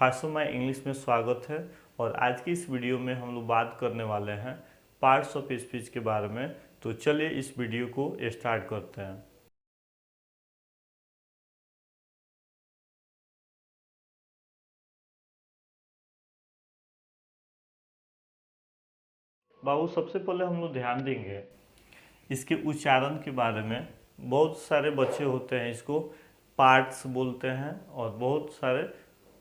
Fast my English में स्वागत है। और आज की इस वीडियो में हम लोग बात करने वाले हैं पार्ट्स ऑफ स्पीच के बारे में। तो चलिए इस वीडियो को स्टार्ट करते हैं। बाबू, सबसे पहले हम लोग ध्यान देंगे इसके उच्चारण के बारे में। बहुत सारे बच्चे होते हैं इसको पार्ट्स बोलते हैं और बहुत सारे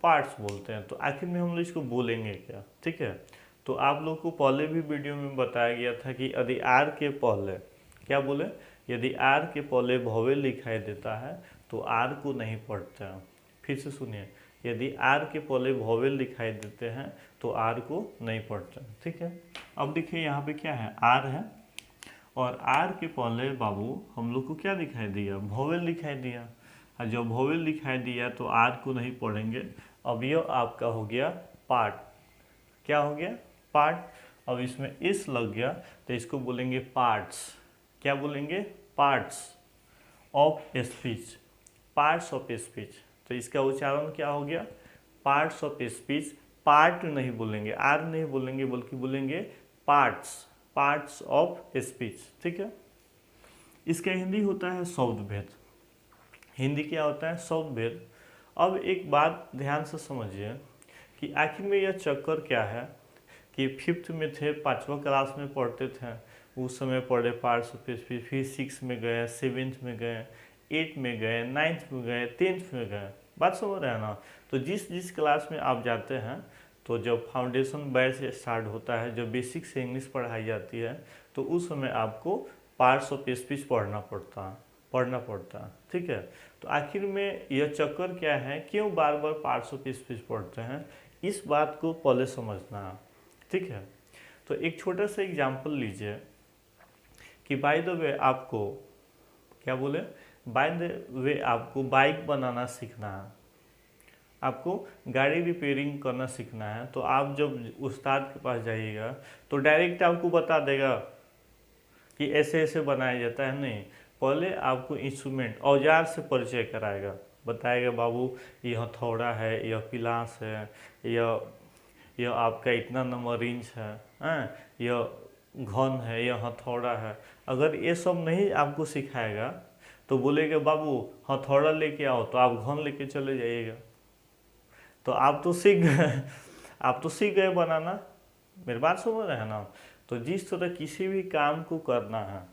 पार्ट्स बोलते हैं। तो आखिर में हम लोग इसको बोलेंगे क्या, ठीक है। तो आप लोग को पहले भी वीडियो में बताया गया था कि यदि आर के पहले क्या बोले, यदि आर के पहले वोवेल दिखाई देता है तो आर को नहीं पढ़ते हैं। फिर से सुनिए, यदि आर के पहले वोवेल दिखाई देते हैं तो आर को नहीं पढ़ते हैं, ठीक है। अब देखिए यहाँ पे क्या है, आर है और आर के पहले बाबू हम लोग को क्या दिखाई दिया, वोवेल दिखाई दिया। और जब वोवेल दिखाई दिया तो आर को नहीं पढ़ेंगे। अब यह आपका हो गया पार्ट। क्या हो गया, पार्ट। अब इसमें इस लग गया तो इसको बोलेंगे पार्ट्स। क्या बोलेंगे, parts of speech, parts of speech. तो इसका उच्चारण क्या हो गया, पार्ट्स ऑफ स्पीच। पार्ट नहीं बोलेंगे, आर नहीं बोलेंगे, बल्कि बोलेंगे पार्ट्स, पार्ट्स ऑफ स्पीच, ठीक है। इसका हिंदी होता है शब्द भेद। हिंदी क्या होता है, शब्द भेद। अब एक बात ध्यान से समझिए कि आखिर में यह चक्कर क्या है कि फिफ्थ में थे, 5वां क्लास में पढ़ते थे, उस समय पढ़े पार्ट्स ऑफ स्पीच। फिर 6 में गए, 7th में गए, 8 में गए, 9th में गए, 10th में गए। बात समझ रहे हैं ना। तो जिस जिस क्लास में आप जाते हैं, तो जब फाउंडेशन बैच स्टार्ट होता है, जब बेसिक से इंग्लिश पढ़ाई जाती है, तो उस समय आपको पार्ट्स ऑफ स्पीच पढ़ना पड़ता है, ठीक है। तो आखिर में यह चक्कर क्या है, क्यों बार बार पार्ट्स ऑफ स्पीच पढ़ते हैं, इस बात को पहले समझना है, ठीक है। तो एक छोटा सा एग्जाम्पल लीजिए कि बाय द वे आपको क्या बोले, बाय द वे आपको बाइक बनाना सीखना है, आपको गाड़ी रिपेयरिंग करना सीखना है। तो आप जब उस्ताद के पास जाइएगा तो डायरेक्ट आपको बता देगा कि ऐसे ऐसे बनाया जाता है, नहीं। पहले आपको इंस्ट्रूमेंट, औजार से परिचय कराएगा, बताएगा बाबू यह हथौड़ा है, यह पिलास है, यह आपका इतना नंबर इंच है, यह घन है, यह हथौड़ा है। अगर ये सब नहीं आपको सिखाएगा तो बोलेगा बाबू हथौड़ा लेके आओ, तो आप घन लेके चले जाइएगा। तो आप तो सीख गए, आप तो सीख गए बनाना। मेरी बात समझ रहे हैं ना। तो जिस तरह किसी भी काम को करना है,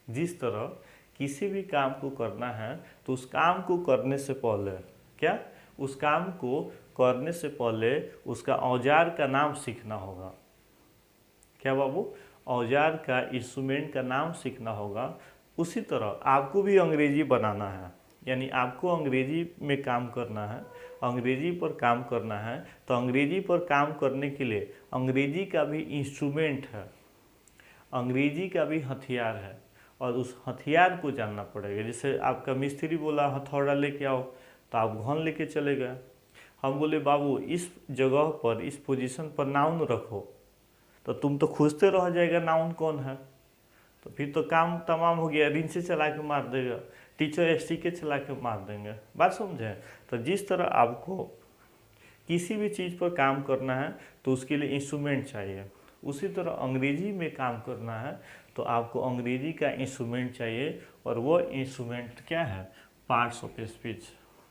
जिस तरह किसी भी काम को करना है, तो उस काम को करने से पहले क्या, उस काम को करने से पहले उसका औजार का नाम सीखना होगा। क्या बाबू, औजार का, इंस्ट्रूमेंट का नाम सीखना होगा। उसी तरह आपको भी अंग्रेजी बनाना है, यानी आपको अंग्रेजी में काम करना है, अंग्रेजी पर काम करना है। तो अंग्रेजी पर काम करने के लिए अंग्रेजी का भी इंस्ट्रूमेंट है, अंग्रेजी का भी हथियार है, और उस हथियार को जानना पड़ेगा। जैसे आपका मिस्त्री बोला हथौड़ा लेके आओ, तो आप घन लेके चले गए। हम बोले बाबू इस जगह पर, इस पोजीशन पर नाउन रखो, तो तुम तो खोजते रह जाएगा नाउन कौन है। तो फिर तो काम तमाम हो गया, रिंच से चला के मार देगा, टीचर स्टिक चला के मार देंगे। बात समझे। तो जिस तरह आपको किसी भी चीज़ पर काम करना है तो उसके लिए इंस्ट्रूमेंट चाहिए, उसी तरह अंग्रेजी में काम करना है तो आपको अंग्रेजी का इंस्ट्रूमेंट चाहिए। और वो इंस्ट्रूमेंट क्या है, पार्ट्स ऑफ स्पीच,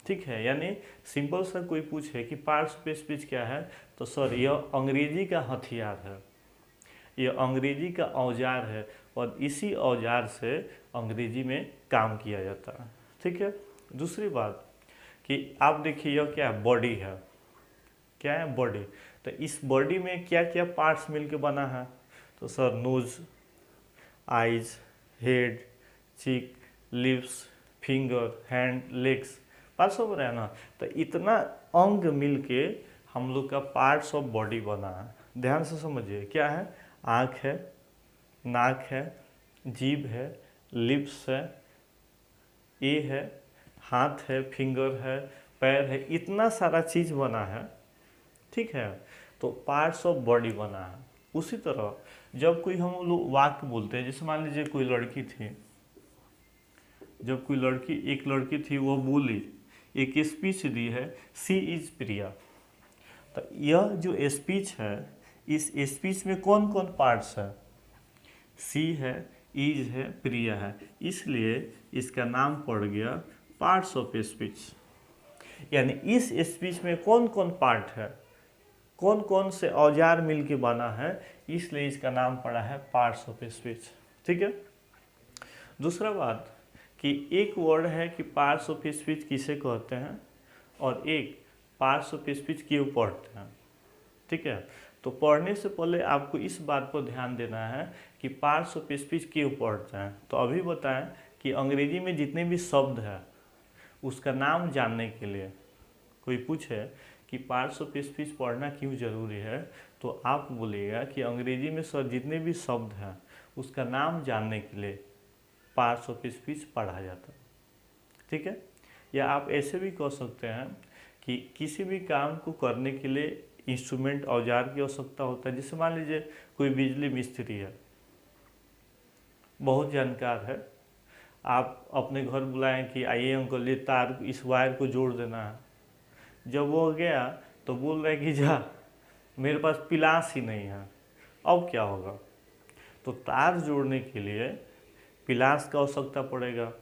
ठीक है। यानी सिंपल सा कोई पूछे कि पार्ट्स ऑफ स्पीच क्या है, तो सर यह अंग्रेजी का हथियार है, यह अंग्रेजी का औजार है, और इसी औजार से अंग्रेजी में काम किया जाता है, ठीक है। दूसरी बात कि आप देखिए यह क्या है, बॉडी है। क्या है, बॉडी। तो इस बॉडी में क्या क्या पार्ट्स मिलके बना है, तो सर नोज, आइज, हेड, चीक, लिप्स, फिंगर, हैंड, लेग्स। बात समझ रहे हैं ना। तो इतना अंग मिलके हम लोग का पार्ट्स ऑफ बॉडी बना है। ध्यान से समझिए, क्या है, आँख है, नाक है, जीभ है, लिप्स है, ये है, हाथ है, फिंगर है, पैर है, इतना सारा चीज़ बना है, ठीक है। तो पार्ट्स ऑफ बॉडी बना है। उसी तरह जब कोई हम लोग वाक्य बोलते हैं, जैसे मान लीजिए कोई लड़की थी, जब कोई लड़की, एक लड़की थी, वो बोली, एक स्पीच दी है, सी इज प्रिया। तो यह जो स्पीच है, इस स्पीच में कौन कौन पार्ट्स है? सी है, इज है, प्रिया है, इसलिए इसका नाम पड़ गया पार्ट्स ऑफ स्पीच। यानी इस स्पीच में कौन कौन पार्ट है, कौन कौन से औजार मिल के बना है, इसलिए इसका नाम पड़ा है पार्ट्स ऑफ स्पीच। ठीक है। दूसरा बात कि एक वर्ड है कि पार्ट्स ऑफ स्पीच किसे कहते हैं और एक पार्ट्स ऑफ स्पीच क्यों पढ़ते हैं। ठीक है। तो पढ़ने से पहले आपको इस बात पर ध्यान देना है कि पार्ट्स ऑफ स्पीच क्यों पढ़ते हैं। तो अभी बताएं कि अंग्रेजी में जितने भी शब्द हैं उसका नाम जानने के लिए कोई पूछे कि पार्ट्स ऑफ स्पीच पढ़ना क्यों ज़रूरी है, तो आप बोलिएगा कि अंग्रेजी में सर जितने भी शब्द हैं उसका नाम जानने के लिए पार्ट्स ऑफ स्पीच पढ़ा जाता है। ठीक है। या आप ऐसे भी कह सकते हैं कि किसी भी काम को करने के लिए इंस्ट्रूमेंट औजार की आवश्यकता होता है। जैसे मान लीजिए कोई बिजली मिस्त्री है, बहुत जानकार है, आप अपने घर बुलाएं कि आइए अंकल ये तार इस वायर को जोड़ देना है। जब वो गया तो बोल रहे कि जा मेरे पास पिलास ही नहीं है, अब क्या होगा? तो तार जोड़ने के लिए पिलास का आवश्यकता पड़ेगा,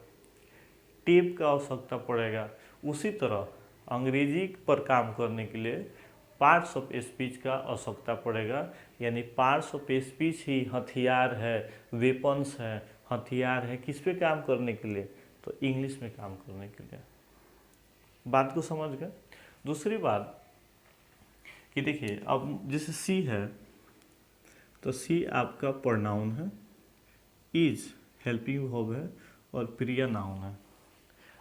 टेप का आवश्यकता पड़ेगा। उसी तरह अंग्रेजी पर काम करने के लिए पार्ट्स ऑफ स्पीच का आवश्यकता पड़ेगा। यानी पार्ट्स ऑफ स्पीच ही हथियार है, वेपन्स है, हथियार है किस पे काम करने के लिए? तो इंग्लिश में काम करने के लिए। बात को समझ गए। दूसरी बात कि देखिए अब जैसे सी है तो सी आपका प्रोनाउन है, इज हेल्पिंग वर्ब है और प्रिया नाउन है।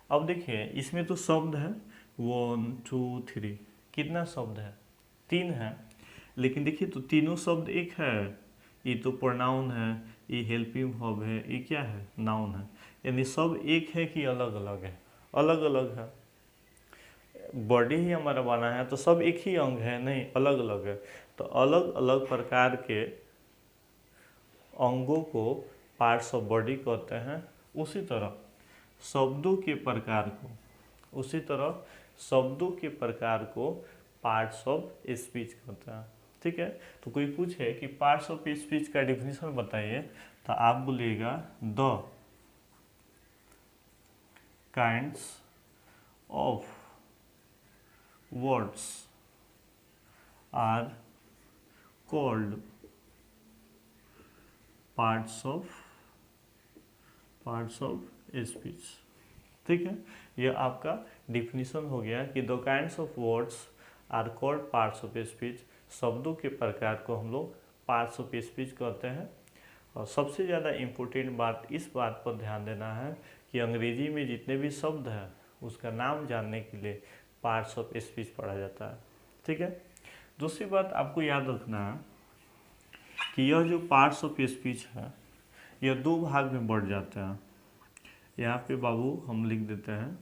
अब देखिए इसमें तो शब्द है 1 2 3, कितना शब्द है? 3 है। लेकिन देखिए तो तीनों शब्द एक है, ये तो प्रोनाउन है, ये हेल्पिंग वर्ब है, ये क्या है? नाउन है। यानी सब एक है कि अलग अलग है? अलग अलग है। बॉडी ही हमारा बना है तो सब एक ही अंग है? नहीं, अलग अलग है। तो अलग अलग प्रकार के अंगों को पार्ट्स ऑफ बॉडी कहते हैं। उसी तरह शब्दों के प्रकार को पार्ट्स ऑफ स्पीच कहते हैं। ठीक है। तो कोई पूछे कि पार्ट्स ऑफ स्पीच का डिफिनीशन बताइए, तो आप बोलिएगा the kinds of words are called parts of speech. ठीक है। यह आपका डिफिनीशन हो गया कि the kinds of words are called parts of speech. शब्दों के प्रकार को हम लोग पार्ट्स ऑफ स्पीच कहते हैं। और सबसे ज़्यादा इम्पोर्टेंट बात इस बात पर ध्यान देना है कि अंग्रेजी में जितने भी शब्द हैं उसका नाम जानने के लिए पार्ट्स ऑफ स्पीच पढ़ा जाता है। ठीक है। दूसरी बात आपको याद रखना है कि यह जो पार्ट्स ऑफ स्पीच है यह 2 भाग में बढ़ जाते हैं। यहाँ पे बाबू हम लिख देते हैं,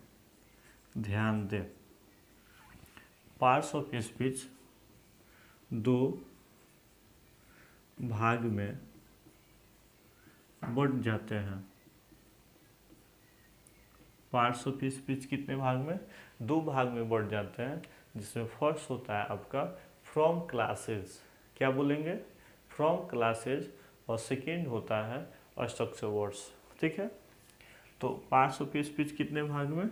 ध्यान दें, पार्ट्स ऑफ स्पीच 2 भाग में बढ़ जाते हैं। पार्ट्स ऑफ स्पीच कितने भाग में? 2 भाग में बढ़ जाते हैं, जिसमें फर्स्ट होता है आपका फ्रॉम क्लासेज। क्या बोलेंगे? From classes. और सेकेंड होता है स्ट्रक्चर वर्ड्स। ठीक है। तो पार्ट्स ऑफ स्पीच कितने भाग में?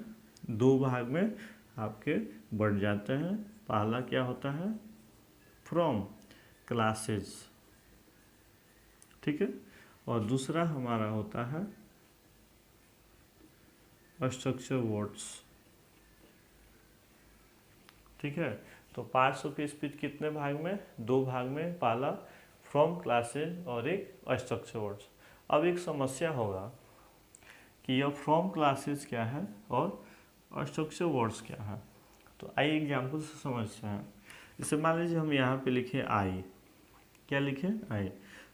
2 भाग में आपके बढ़ जाते हैं। पहला क्या होता है? From classes. ठीक है। और दूसरा हमारा होता है स्ट्रक्चर वर्ड्स। ठीक है। तो पार्ट्स ऑफ स्पीच कितने भाग में? 2 भाग में। पहला फ्रॉम क्लासेज और एक स्ट्रक्चर वर्ड्स। अब एक समस्या होगा कि यह फ्रॉम क्लासेज क्या है और स्ट्रक्चर वर्ड्स क्या है। तो आइए एग्जाम्पल से समझते हैं। जैसे मान लीजिए हम यहाँ पे लिखे आई। क्या लिखे? आई।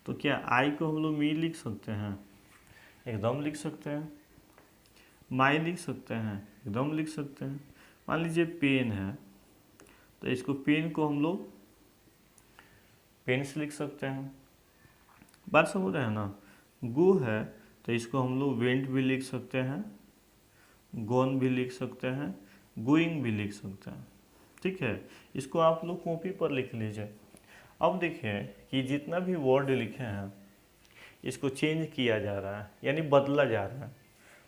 तो क्या आई को हम लोग मी लिख सकते हैं? एकदम लिख सकते हैं। माई लिख सकते हैं? एकदम लिख सकते हैं। मान लीजिए पेन है तो इसको पेन को हम लोग पेन से लिख सकते हैं। बात समझ रहे हैं ना? गो है तो इसको हम लोग वेंट भी लिख सकते हैं, गोन भी लिख सकते हैं, गोइंग भी लिख सकते हैं। ठीक है, इसको आप लोग कॉपी पर लिख लीजिए। अब देखिए कि जितना भी वर्ड लिखे हैं इसको चेंज किया जा रहा है, यानी बदला जा रहा है।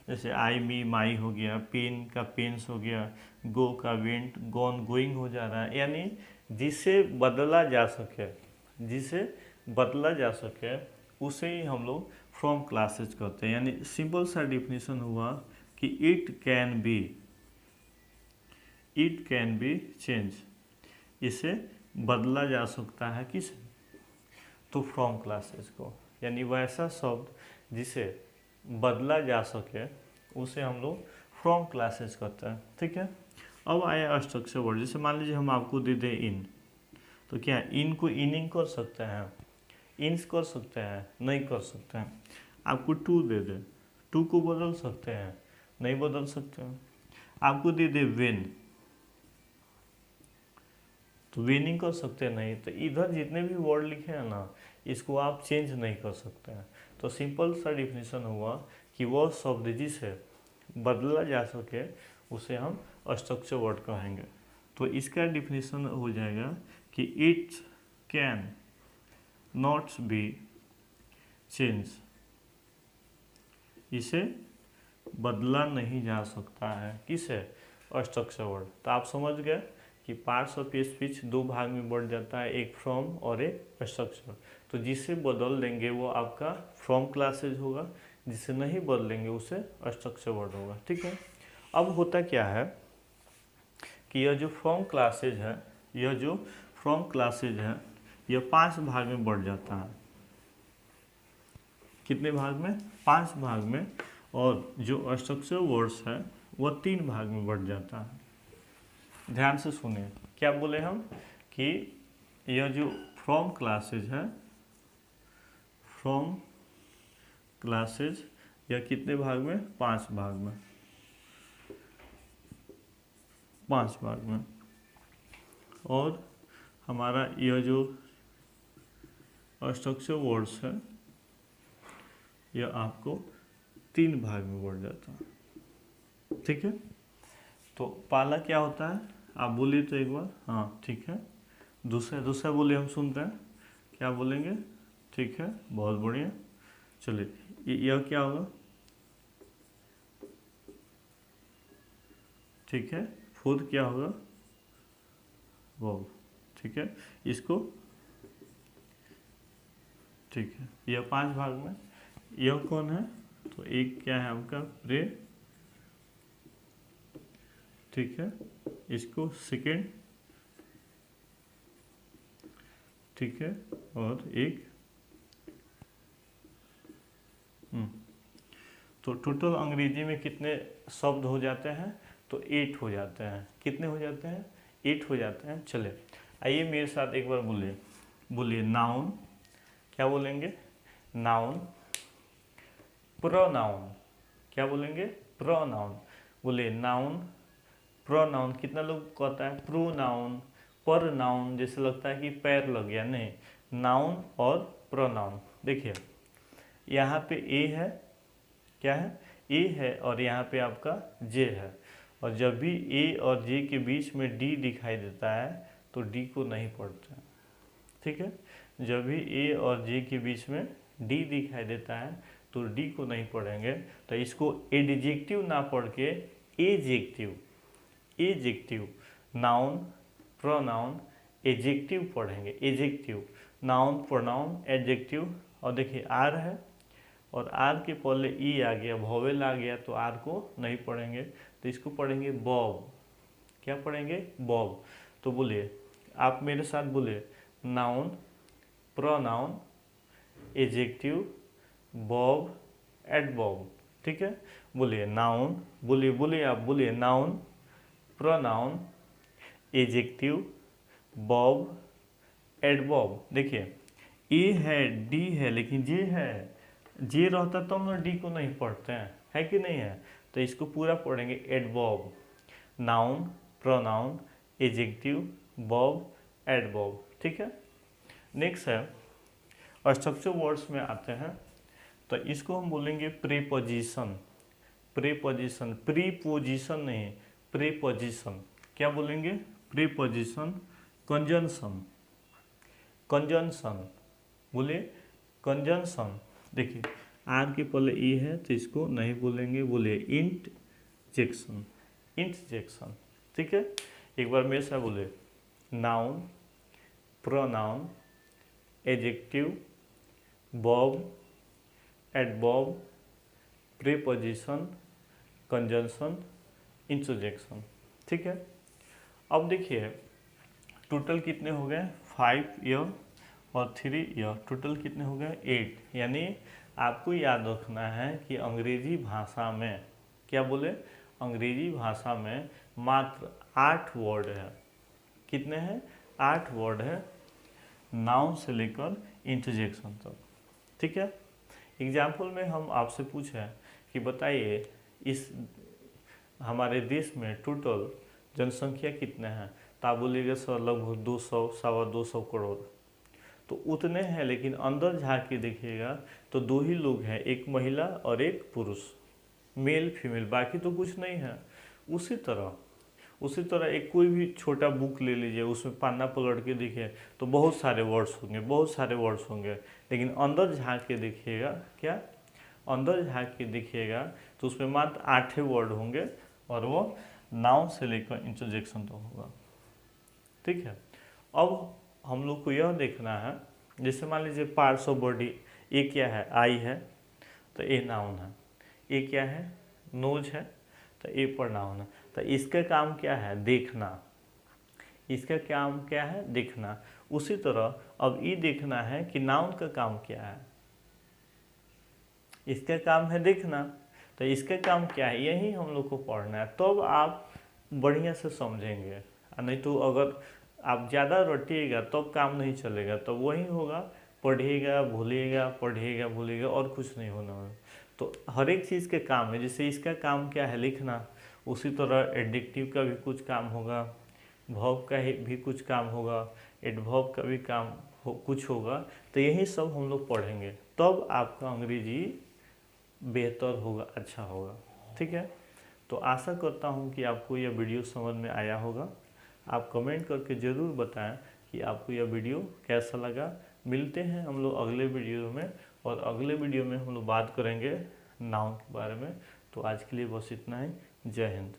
जैसे आई मी माई हो गया, पेन का पेन्स हो गया, गो का वेंट गॉन गोइंग हो जा रहा है। यानी जिसे बदला जा सके, जिसे बदला जा सके उसे ही हम लोग फ्रॉम क्लासेज करते हैं। यानी सिंपल सा डिफिनीशन हुआ कि इट कैन बी चेंज, इसे बदला जा सकता है किस, तो फ्रॉम क्लासेज को। यानी वैसा शब्द जिसे बदला जा सके उसे हम लोग फ्रॉम क्लासेज करते हैं। ठीक है, अब आया स्ट्रक्चर वर्ड। जैसे मान लीजिए हम आपको दे दें इन, तो क्या इन को इनिंग कर सकते हैं, इंस कर सकते हैं, नहीं कर सकते हैं। आपको टू दे दे, टू को बदल सकते हैं, नहीं बदल सकते हैं। आपको दे दे वेन, तो वेनिंग कर सकते हैं, नहीं। तो इधर जितने भी वर्ड लिखे हैं ना, इसको आप चेंज नहीं कर सकते हैं। तो सिंपल सा डिफिनीशन हुआ कि वह शब्द जिसे बदला जा सके उसे हम स्ट्रक्चर वर्ड कहेंगे। तो इसका डिफिनीशन हो जाएगा कि it can not be change, इसे बदला नहीं जा सकता है किसे, स्ट्रक्चर वर्ड। तो आप समझ गए कि पार्ट्स ऑफ स्पीच दो भाग में बढ़ जाता है, एक फ्रॉम और एक स्ट्रक्चर। तो जिसे बदल देंगे वो आपका फ्रॉम क्लासेज होगा, जिसे नहीं बदलेंगे उसे स्ट्रक्चर वर्ड होगा। ठीक है, अब होता क्या है कि यह जो फ्रॉम क्लासेज है, यह 5 भाग में बढ़ जाता है। कितने भाग में? 5 भाग में। और जो स्ट्रक्चर वर्ड्स है वह 3 भाग में बढ़ जाता है। ध्यान से सुनिए, क्या बोले हम कि यह जो फ्रॉम क्लासेज है, फ्रॉम क्लासेज यह कितने भाग में? 5 भाग में, 5 भाग में। और हमारा यह जो स्ट्रक्चर वर्ड्स है यह आपको 3 भाग में बढ़ जाता है। ठीक है, तो पहला क्या होता है आप बोलिए तो एक बार। हाँ ठीक है, दूसरा बोलिए, हम सुनते हैं क्या बोलेंगे। ठीक है, बहुत बढ़िया। चलिए यह क्या होगा? ठीक है, फोर्थ क्या होगा? वर्ब। ठीक है, इसको ठीक है, यह 5 भाग में। यह कौन है? तो एक क्या है आपका? प्रे। ठीक है, इसको सेकेंड। ठीक है, और एक तो टोटल अंग्रेजी में कितने शब्द हो जाते हैं? तो 8 हो जाते हैं। कितने हो जाते हैं? 8 हो जाते हैं। चले आइए मेरे साथ एक बार बोलिए नाउन। क्या बोलेंगे? नाउन। प्रोनाउन। क्या बोलेंगे? प्रोनाउन। बोलिए नाउन, प्रोनाउन। कितना लोग कहता है प्रोनाउन, पर नाउन, जैसे लगता है कि पैर लग गया, नहीं। नाउन और प्रोनाउन। देखिए यहाँ पे ए है, क्या है? ए है, और यहाँ पे आपका जे है। और जब भी ए और जे के बीच में डी दिखाई देता है तो डी को नहीं पढ़ते हैं। ठीक है, जब भी ए और जे के बीच में डी दिखाई देता है तो डी को नहीं पढ़ेंगे। तो इसको एडजेक्टिव ना पढ़ के एजेक्टिव, नाउन, प्रोनाउन, एजेक्टिव पढ़ेंगे। Adjective, noun, pronoun, adjective. और देखिए आर है, और आर के पहले ई आ गया, वोवेल आ गया, तो आर को नहीं पढ़ेंगे, तो इसको पढ़ेंगे बॉब। क्या पढ़ेंगे? बॉब। तो बोलिए, आप मेरे साथ बोलिए, noun, pronoun, adjective, Bob, adverb. ठीक है, बोलिए नाउन, बोलिए आप बोलिए noun, pronoun, adjective, Bob, adverb. देखिए ए है, डी है, लेकिन जे है, जे रहता तो हम डी को नहीं पढ़ते हैं, है कि नहीं है? तो इसको पूरा पढ़ेंगे adverb, noun, pronoun, adjective, Bob, adverb. ठीक है, नेक्स्ट है स्ट्रक्चर वर्ड्स में आते हैं, तो इसको हम बोलेंगे प्रीपोजिशन। प्रीपोजिशन, प्रीपोजिशन नहीं, प्रीपोजिशन। क्या बोलेंगे? प्रीपोजिशन, कंजंक्शन, कंजंक्शन बोलिए कंजंक्शन। देखिए आर के पहले ई है तो इसको नहीं बोलेंगे, बोलिए इंटजेक्शन, इंटजेक्शन। ठीक है, एक बार मेरे साथ बोले, noun, pronoun, adjective, verb, adverb, preposition, conjunction, interjection. ठीक है, अब देखिए टोटल कितने हो गए, 5 ईयर और 3 ईयर, टोटल कितने हो गए 8। यानी आपको याद रखना है कि अंग्रेजी भाषा में क्या बोले, अंग्रेजी भाषा में मात्र 8 वर्ड है। कितने हैं, 8 वर्ड है, नाउन से लेकर इंटरजेक्शन तक। ठीक है, एग्जाम्पल में हम आपसे पूछें कि बताइए इस हमारे देश में टोटल जनसंख्या कितने हैं, तो आप बोलिएगा सर लगभग 200 सवा 200 करोड़। तो उतने हैं, लेकिन अंदर झाँक के देखिएगा तो 2 ही लोग हैं, एक महिला और एक पुरुष, मेल फीमेल, बाकी तो कुछ नहीं है। उसी तरह एक कोई भी छोटा बुक ले लीजिए, उसमें पन्ना पलट के देखिए तो बहुत सारे वर्ड्स होंगे, बहुत सारे वर्ड्स होंगे, लेकिन अंदर झाँक के देखिएगा, क्या अंदर झाँक के देखिएगा तो उसमें मात्र 8 वर्ड होंगे, और वो नाउन से लेकर इंटरजेक्शन तो होगा। ठीक है, अब हम लोग को यह देखना है, जैसे मान लीजिए पार्ट्स ऑफ बॉडी, ए क्या है, आई है तो ए नाउन है, ए क्या है, नोज है तो ए प्रोनाउन है। तो इसका काम क्या है, देखना, इसका काम क्या है, देखना। उसी तरह अब ये देखना है कि नाउन का काम क्या है, इसका काम है देखना, तो इसका काम क्या है, यही हम लोग को पढ़ना है, तब आप बढ़िया से समझेंगे। नहीं तो अगर आप ज़्यादा रटिएगा तब काम नहीं चलेगा, तब वही होगा, पढ़िएगा भूलिएगा, पढ़िएगा भूलिएगा, और कुछ नहीं होना है। तो हर एक चीज़ के काम है, जैसे इसका काम क्या है, लिखना, उसी तरह एडजेक्टिव का भी कुछ काम होगा, वर्ब का भी कुछ काम होगा, एडवर्ब का भी काम कुछ होगा। तो यही सब हम लोग पढ़ेंगे, तब आपका अंग्रेजी बेहतर होगा, अच्छा होगा। ठीक है, तो आशा करता हूँ कि आपको यह वीडियो समझ में आया होगा। आप कमेंट करके ज़रूर बताएं कि आपको यह वीडियो कैसा लगा। मिलते हैं हम लोग अगले वीडियो में, और अगले वीडियो में हम लोग बात करेंगे नाउन के बारे में। तो आज के लिए बस इतना ही, जय हिंद।